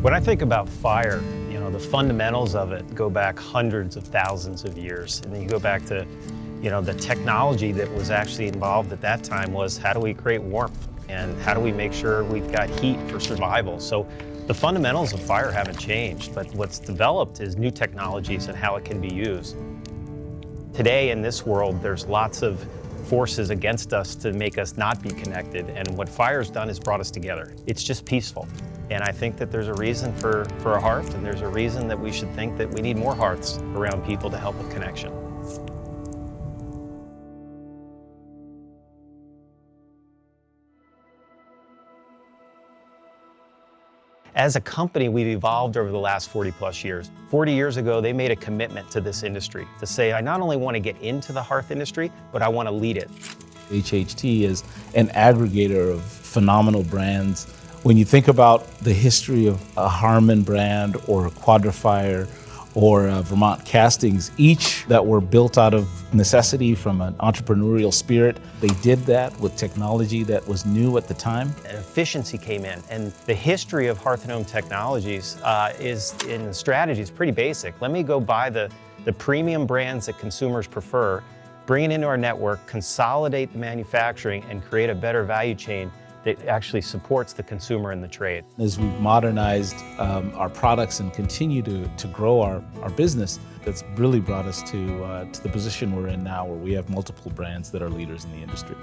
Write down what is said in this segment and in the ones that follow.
When I think about fire, the fundamentals of it go back hundreds of thousands of years. And then you go back to, the technology that was actually involved at that time was how do we create warmth and how do we make sure we've got heat for survival? So the fundamentals of fire haven't changed, but what's developed is new technologies and how it can be used. Today in this world, there's lots of forces against us to make us not be connected, and what fire's done is brought us together. It's just peaceful. And I think that there's a reason for a hearth, and there's a reason that we should think that we need more hearths around people to help with connection. As a company, we've evolved over the last 40 plus years. 40 years ago, they made a commitment to this industry to say, I not only want to get into the hearth industry, but I want to lead it. HHT is an aggregator of phenomenal brands. When you think about the history of a Harman brand or a Quadrifire or Vermont Castings, each that were built out of necessity from an entrepreneurial spirit, they did that with technology that was new at the time. And efficiency came in, and the history of hearth and home technologies is in the strategy is pretty basic. Let me go buy the premium brands that consumers prefer, bring it into our network, consolidate the manufacturing, and create a better value chain that actually supports the consumer and the trade. As we've modernized our products and continue to grow our business, that's really brought us to the position we're in now, where we have multiple brands that are leaders in the industry.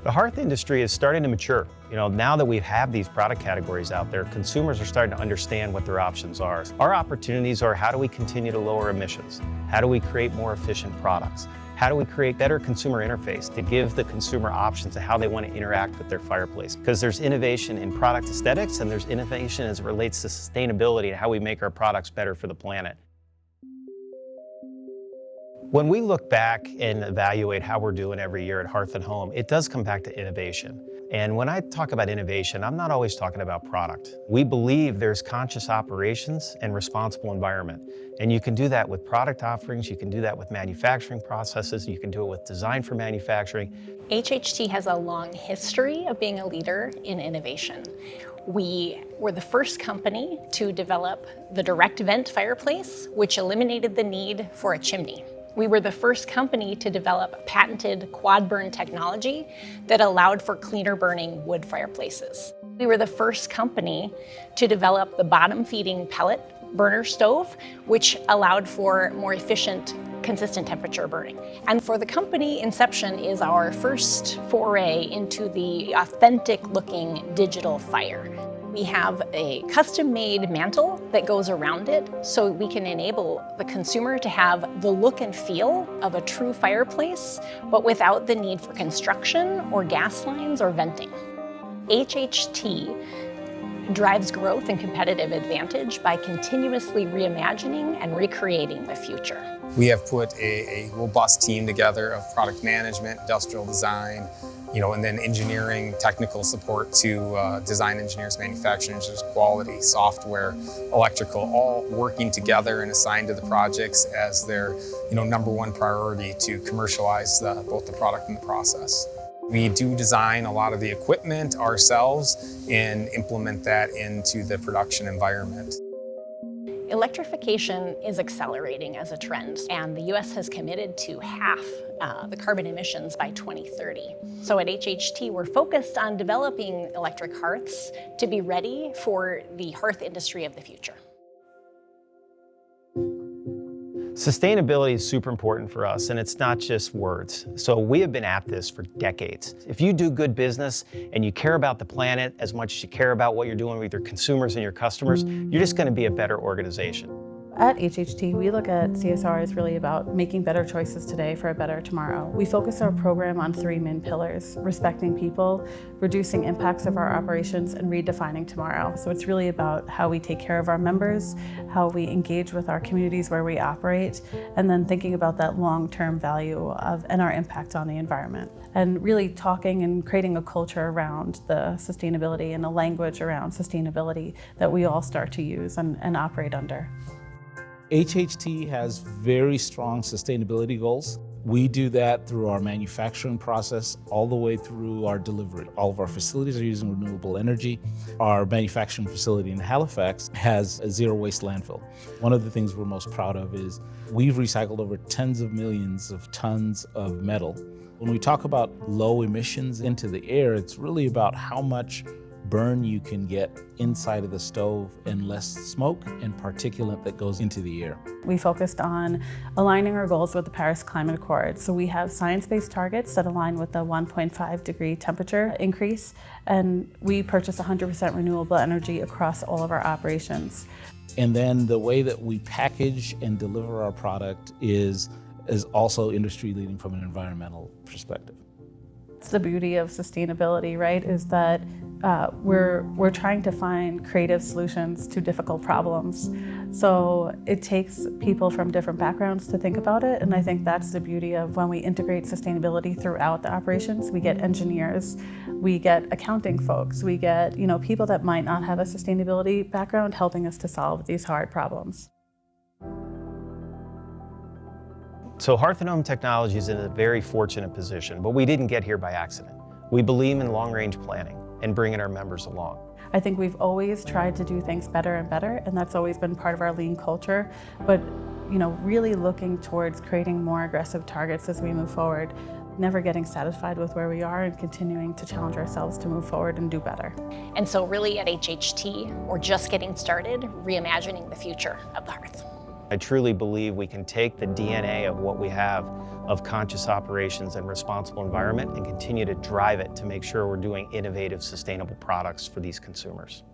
The hearth industry is starting to mature. Now that we have these product categories out there, consumers are starting to understand what their options are. Our opportunities are how do we continue to lower emissions? How do we create more efficient products? How do we create better consumer interface to give the consumer options of how they want to interact with their fireplace? Because there's innovation in product aesthetics and there's innovation as it relates to sustainability and how we make our products better for the planet. When we look back and evaluate how we're doing every year at Hearth and Home, it does come back to innovation. And when I talk about innovation, I'm not always talking about product. We believe there's conscious operations and responsible environment. And you can do that with product offerings, you can do that with manufacturing processes, you can do it with design for manufacturing. HHT has a long history of being a leader in innovation. We were the first company to develop the direct vent fireplace, which eliminated the need for a chimney. We were the first company to develop patented quad burn technology that allowed for cleaner burning wood fireplaces. We were the first company to develop the bottom feeding pellet burner stove, which allowed for more efficient, consistent temperature burning. And for the company, inception is our first foray into the authentic looking digital fire. We have a custom-made mantle that goes around it so we can enable the consumer to have the look and feel of a true fireplace, but without the need for construction or gas lines or venting. HHT drives growth and competitive advantage by continuously reimagining and recreating the future. We have put a robust team together of product management, industrial design, and then engineering, technical support to design engineers, manufacturing engineers, quality, software, electrical, all working together and assigned to the projects as their number one priority to commercialize both the product and the process. We do design a lot of the equipment ourselves and implement that into the production environment. Electrification is accelerating as a trend, and the US has committed to half the carbon emissions by 2030. So at HHT, we're focused on developing electric hearths to be ready for the hearth industry of the future. Sustainability is super important for us, and it's not just words. So we have been at this for decades. If you do good business and you care about the planet as much as you care about what you're doing with your consumers and your customers, you're just going to be a better organization. At HHT, we look at CSR as really about making better choices today for a better tomorrow. We focus our program on three main pillars: respecting people, reducing impacts of our operations, and redefining tomorrow. So it's really about how we take care of our members, how we engage with our communities where we operate, and then thinking about that long-term value and our impact on the environment. And really talking and creating a culture around the sustainability and a language around sustainability that we all start to use and operate under. HHT has very strong sustainability goals. We do that through our manufacturing process all the way through our delivery. All of our facilities are using renewable energy. Our manufacturing facility in Halifax has a zero waste landfill. One of the things we're most proud of is we've recycled over tens of millions of tons of metal. When we talk about low emissions into the air, it's really about how much burn you can get inside of the stove and less smoke and particulate that goes into the air. We focused on aligning our goals with the Paris Climate Accord. So we have science-based targets that align with the 1.5 degree temperature increase, and we purchase 100% renewable energy across all of our operations. And then the way that we package and deliver our product is also industry leading from an environmental perspective. It's the beauty of sustainability, right? Is that we're trying to find creative solutions to difficult problems. So it takes people from different backgrounds to think about it, and I think that's the beauty of when we integrate sustainability throughout the operations. We get engineers, we get accounting folks, we get people that might not have a sustainability background helping us to solve these hard problems. So Hearth and Home Technology is in a very fortunate position, but we didn't get here by accident. We believe in long-range planning and bringing our members along. I think we've always tried to do things better and better, and that's always been part of our lean culture, but really looking towards creating more aggressive targets as we move forward, never getting satisfied with where we are and continuing to challenge ourselves to move forward and do better. And so really at HHT, we're just getting started reimagining the future of the hearth. I truly believe we can take the DNA of what we have of conscious operations and responsible environment and continue to drive it to make sure we're doing innovative, sustainable products for these consumers.